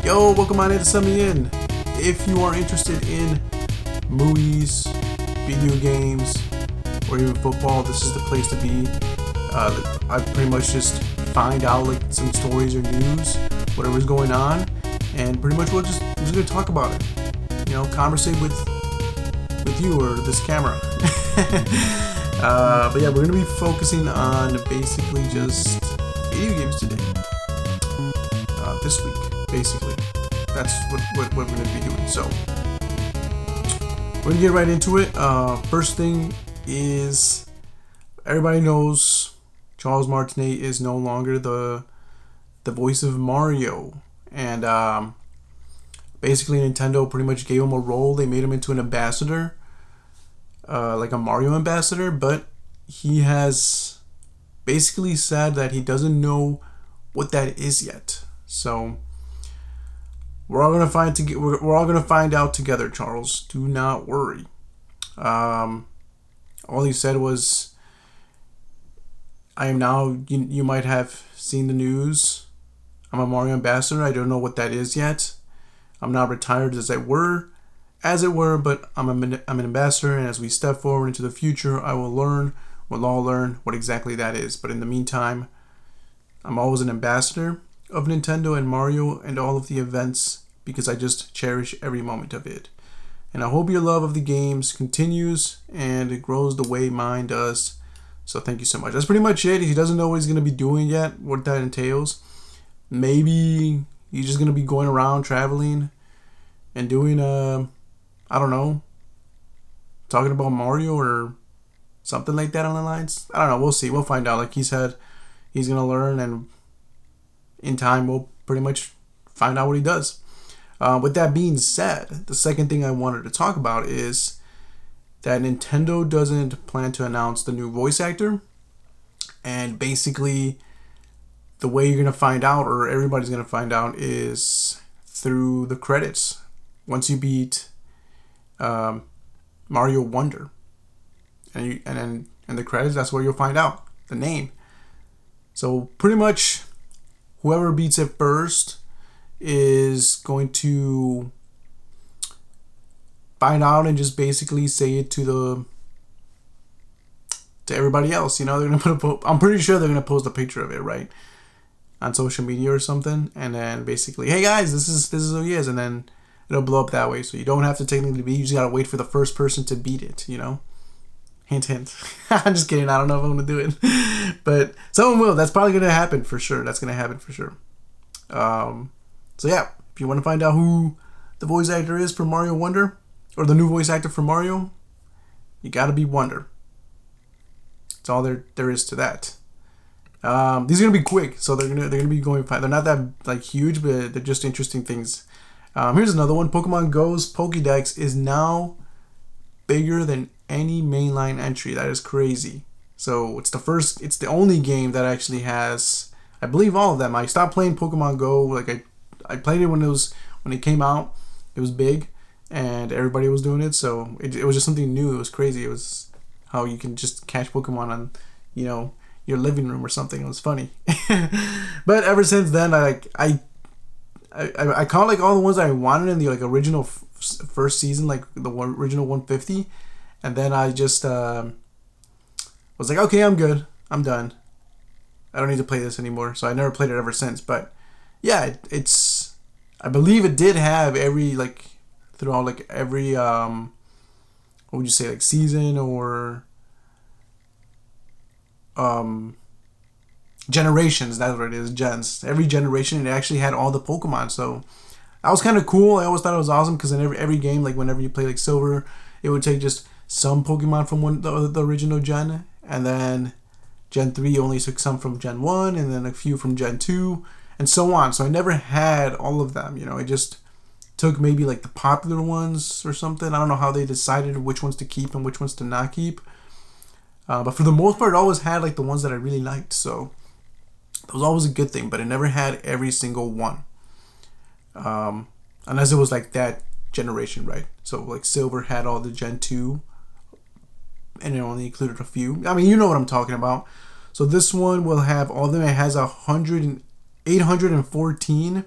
Yo, welcome on in to Send Me In. If you are interested in movies, video games, or even football, this is the place to be. I pretty much just find out like some stories or news, whatever's going on, and pretty much we're just gonna talk about it. You know, conversate with you or this camera. But yeah, we're gonna be focusing on basically just video games today. This week, basically, that's what we're gonna be doing. So we're gonna get right into it. First thing is, everybody knows Charles Martinet is no longer the voice of Mario, and basically Nintendo pretty much gave him a role. They made him into an ambassador, like a Mario ambassador, but he has basically said that he doesn't know what that is yet. So we're all gonna find out together, Charles. Do not worry. All he said was, "I am now. You might have seen the news. I'm a Mario ambassador. I don't know what that is yet. I'm not retired as it were, but I'm an ambassador. And as we step forward into the future, we'll all learn what exactly that is. But in the meantime, I'm always an ambassador of Nintendo and Mario and all of the events because I just cherish every moment of it. And I hope your love of the games continues and it grows the way mine does. So thank you so much." That's pretty much it. He doesn't know what he's going to be doing yet, what that entails. Maybe he's just going to be going around traveling and doing, I don't know, talking about Mario or something like that on the lines. I don't know. We'll see. We'll find out. Like he said, he's going to learn, and in time we'll pretty much find out what he does. With that being said, the second thing I wanted to talk about is that Nintendo doesn't plan to announce the new voice actor, and basically the way you're going to find out, or everybody's going to find out, is through the credits. Once you beat Mario Wonder and the credits, that's where you'll find out the name. So pretty much whoever beats it first is going to find out and just basically say it to everybody else. You know, they're gonna I'm pretty sure they're gonna post a picture of it, right, on social media or something, and then basically, "Hey guys, this is who he is," and then it'll blow up that way. So you don't have to technically beat. You just gotta wait for the first person to beat it. You know, hint, hint. I'm just kidding. I don't know if I'm gonna do it, but someone will. That's probably gonna happen for sure. So yeah, if you want to find out who the voice actor is for Mario Wonder, or the new voice actor for Mario, you gotta be Wonder. That's all there is to that. These are gonna be quick, so they're gonna be going fine. They're not that like huge, but they're just interesting things. Here's another one. Pokemon Go's Pokédex is now bigger than any mainline entry. That is crazy. So it's the only game that actually has, I believe, all of them. I stopped playing Pokemon Go. Like I played it when it came out. It was big, and everybody was doing it. So it was just something new. It was crazy. It was how you can just catch Pokemon on, you know, your living room or something. It was funny. But ever since then, I caught like all the ones I wanted in the like original first season, like the original 150, and then I just was like, okay, I'm good. I'm done. I don't need to play this anymore. So I never played it ever since. But yeah, it's I believe it did have every like throughout like every what would you say, like season or generations. That's what it is, gens. Every generation it actually had all the Pokemon. So that was kind of cool. I always thought it was awesome because in every game, like whenever you play like Silver, it would take just some Pokemon from the original gen, and then Gen 3 only took some from Gen 1, and then a few from Gen 2, and so on. So I never had all of them, you know. It just took maybe like the popular ones or something. I don't know how they decided which ones to keep and which ones to not keep. But for the most part, it always had like the ones that I really liked. So that was always a good thing, but it never had every single one. Unless it was like that generation, right? So like Silver had all the Gen 2, and it only included a few. I mean, you know what I'm talking about. So this one will have all of them. It has 814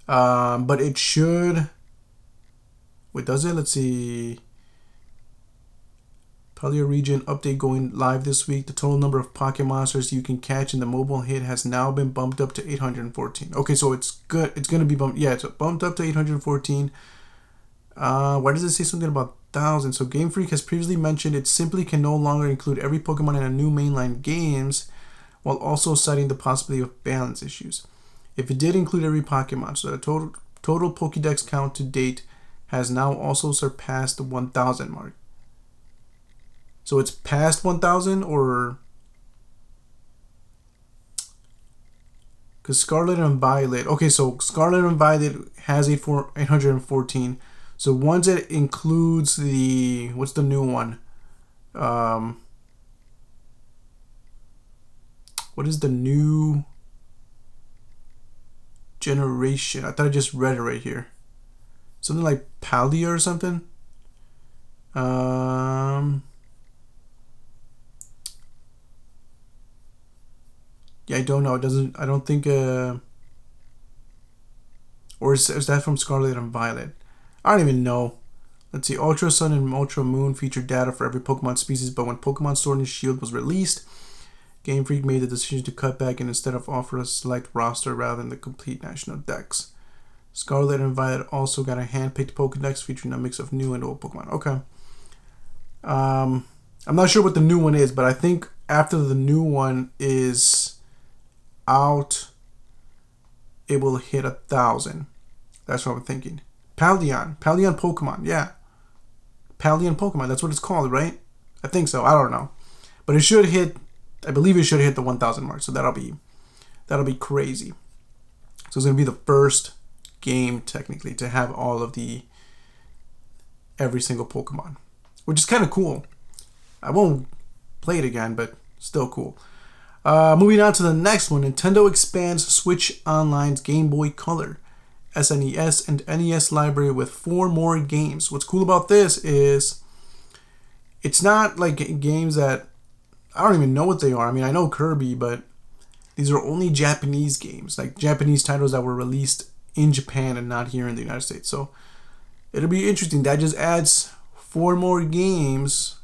But it should... Wait, does it? Let's see. Paleo region update going live this week. The total number of Pocket Monsters you can catch in the mobile hit has now been bumped up to 814. Okay, so it's good. It's going to be bumped. Yeah, it's bumped up to 814. Why does it say something about 1,000? So Game Freak has previously mentioned it simply can no longer include every Pokemon in a new mainline games, while also citing the possibility of balance issues. If it did include every Pokemon, so the total Pokédex count to date has now also surpassed the 1,000 mark. So it's past 1,000, or... Because Scarlet and Violet... Okay, so Scarlet and Violet has 814. So once it includes the... What's the new one? What is the new generation? I thought I just read it right here. Something like Paldea or something? Yeah, I don't know. It doesn't... I don't think... Or is that from Scarlet and Violet? I don't even know. Let's see. Ultra Sun and Ultra Moon featured data for every Pokemon species, but when Pokemon Sword and Shield was released, Game Freak made the decision to cut back and instead of offer a select roster rather than the complete national dex. Scarlet and Violet also got a hand-picked Pokedex featuring a mix of new and old Pokemon. Okay. I'm not sure what the new one is, but I think after the new one is out, it will hit 1,000. That's what I'm thinking. Paldeon Pokemon, yeah. Paldeon Pokemon, that's what it's called, right? I think so. I don't know, but it should hit. I believe it should hit the 1,000 mark. So that'll be crazy. So it's gonna be the first game technically to have all of every single Pokemon, which is kind of cool. I won't play it again, but still cool. Moving on to the next one, Nintendo expands Switch Online's Game Boy Color, SNES, and NES library with 4 more games. What's cool about this is it's not like games that I don't even know what they are. I mean, I know Kirby, but these are only Japanese games, like Japanese titles that were released in Japan and not here in the United States. So it'll be interesting. That just adds 4 more games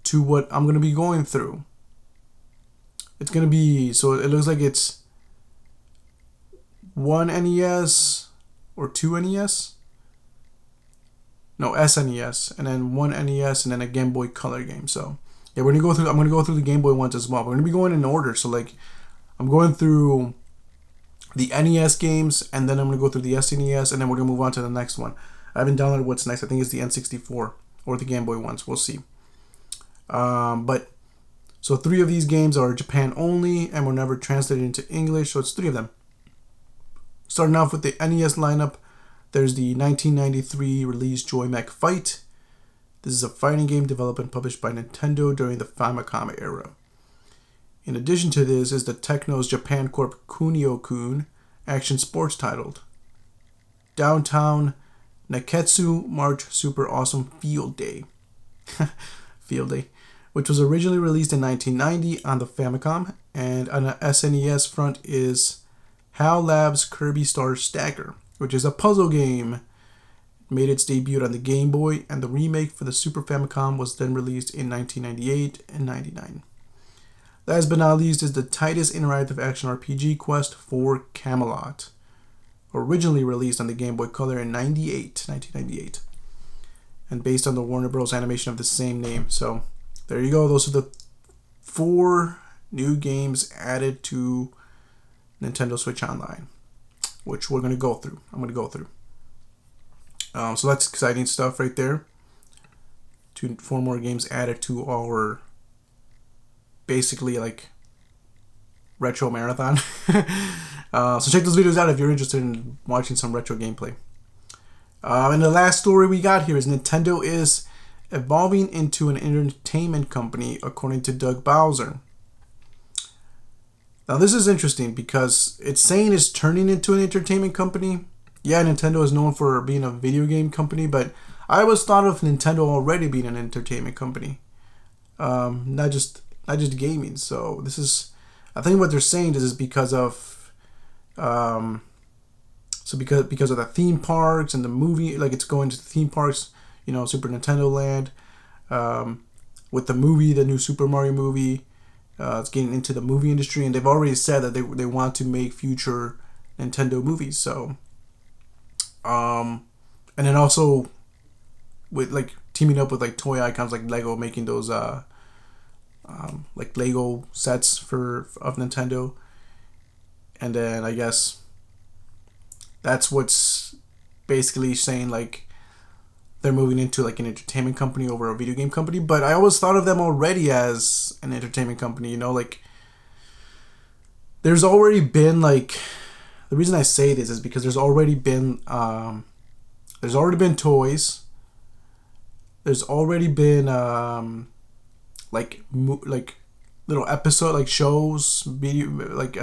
to what I'm going to be going through. It's going to be, so it looks like it's 1 NES or 2 NES. No, SNES, and then 1 NES, and then a Game Boy Color game. So yeah, I'm gonna go through the Game Boy ones as well. We're gonna be going in order. So like, I'm going through the NES games, and then I'm gonna go through the SNES, and then we're gonna move on to the next one. I haven't downloaded what's next. I think it's the N64 or the Game Boy ones. We'll see. But so 3 of these games are Japan only and were never translated into English. So it's 3 of them. Starting off with the NES lineup, there's the 1993 release Joy Mech Fight. This is a fighting game developed and published by Nintendo during the Famicom era. In addition to this is the Technos Japan Corp Kunio-kun action sports titled Downtown Neketsu March Super Awesome Field Day. Field Day, which was originally released in 1990 on the Famicom, and on the SNES front is HAL Labs Kirby Star Stacker, which is a puzzle game. It made its debut on the Game Boy, and the remake for the Super Famicom was then released in 1998 and 99. Last but not least is the Titus Interactive Action RPG Quest for Camelot, originally released on the Game Boy Color in 1998, and based on the Warner Bros. Animation of the same name. So there you go. Those are the 4 new games added to Nintendo Switch Online, which we're going to go through. I'm going to go through. So that's exciting stuff right there. 4 more games added to our basically like retro marathon. So check those videos out if you're interested in watching some retro gameplay. And the last story we got here is Nintendo is evolving into an entertainment company, according to Doug Bowser. Now this is interesting because it's saying it's turning into an entertainment company. Yeah, Nintendo is known for being a video game company, but I always thought of Nintendo already being an entertainment company, not just gaming. So this is, I think what they're saying is because of So because of the theme parks and the movie, like it's going to the theme parks, you know, Super Nintendo Land. With the movie, the new Super Mario movie, it's getting into the movie industry, and they've already said that they want to make future Nintendo movies. So, and then also with like teaming up with like toy icons like Lego, making those like Lego sets of Nintendo, and then I guess that's what's basically saying like they're moving into like an entertainment company over a video game company. But I always thought of them already as an entertainment company, you know, like there's already been like, the reason I say this is because there's already been toys, there's already been like little episode like shows, video like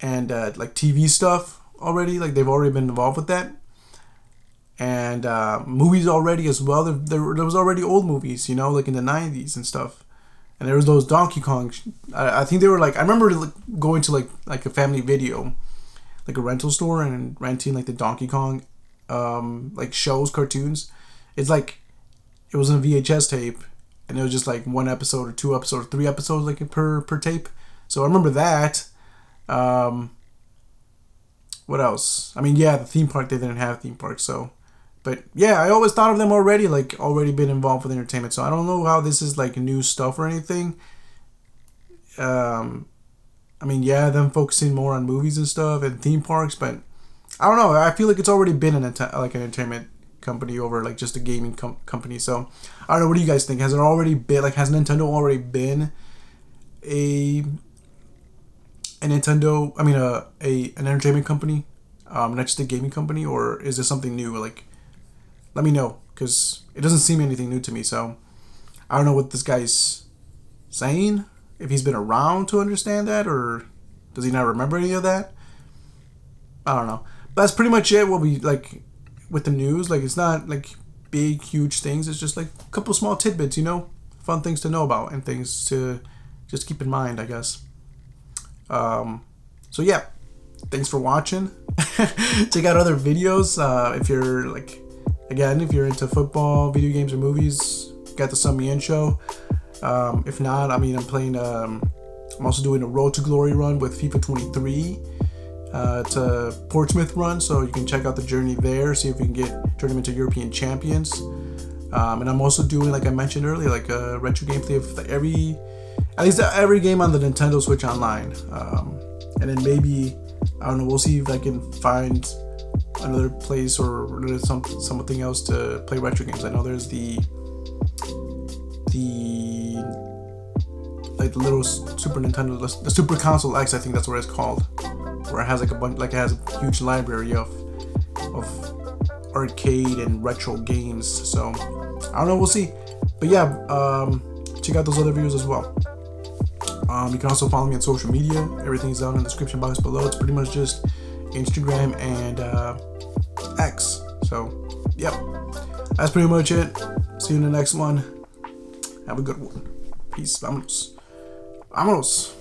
and like TV stuff already, like they've already been involved with that. And movies already as well. There was already old movies, you know, like in the 90s and stuff. And there was those Donkey Kong. I think they were like, I remember like going to like a family video, like a rental store, and renting like the Donkey Kong like shows, cartoons. It's like it was in a VHS tape, and it was just like 1 episode or 2 episodes, 3 episodes like per tape. So I remember that. What else? I mean, yeah, the theme park, they didn't have theme parks, so. But yeah, I always thought of them already been involved with entertainment. So I don't know how this is like new stuff or anything. I mean, yeah, them focusing more on movies and stuff and theme parks, but I don't know. I feel like it's already been an entertainment company over like just a gaming company. So I don't know. What do you guys think? Has it already been like, has Nintendo already been an entertainment company, not just a gaming company, or is this something new? Like, let me know, because it doesn't seem anything new to me. So I don't know what this guy's saying, if he's been around to understand that, or does he not remember any of that? I don't know. But that's pretty much it. What we like with the news, like it's not like big huge things, it's just like a couple small tidbits, you know, fun things to know about and things to just keep in mind, I guess. So yeah, thanks for watching. Check out other videos if you're like, again, if you're into football, video games, or movies. Got the Sub Me In show. If not, I mean, I'm playing I'm also doing a Road to Glory run with FIFA 23. It's a Portsmouth run, so you can check out the journey there, see if we can turn them into European champions. And I'm also doing, like I mentioned earlier, like a retro gameplay of at least every game on the Nintendo Switch Online. And then maybe, I don't know, we'll see if I can find another place or something else to play retro games. I know there's the little Super Nintendo, the Super Console X, I think that's what it's called, where it has like a bunch, like it has a huge library of arcade and retro games. So I don't know, we'll see. But yeah, check out those other videos as well. You can also follow me on social media. Everything's down in the description box below. It's pretty much just Instagram and X. So, yep. That's pretty much it. See you in the next one. Have a good one. Peace. Vámonos. Vámonos.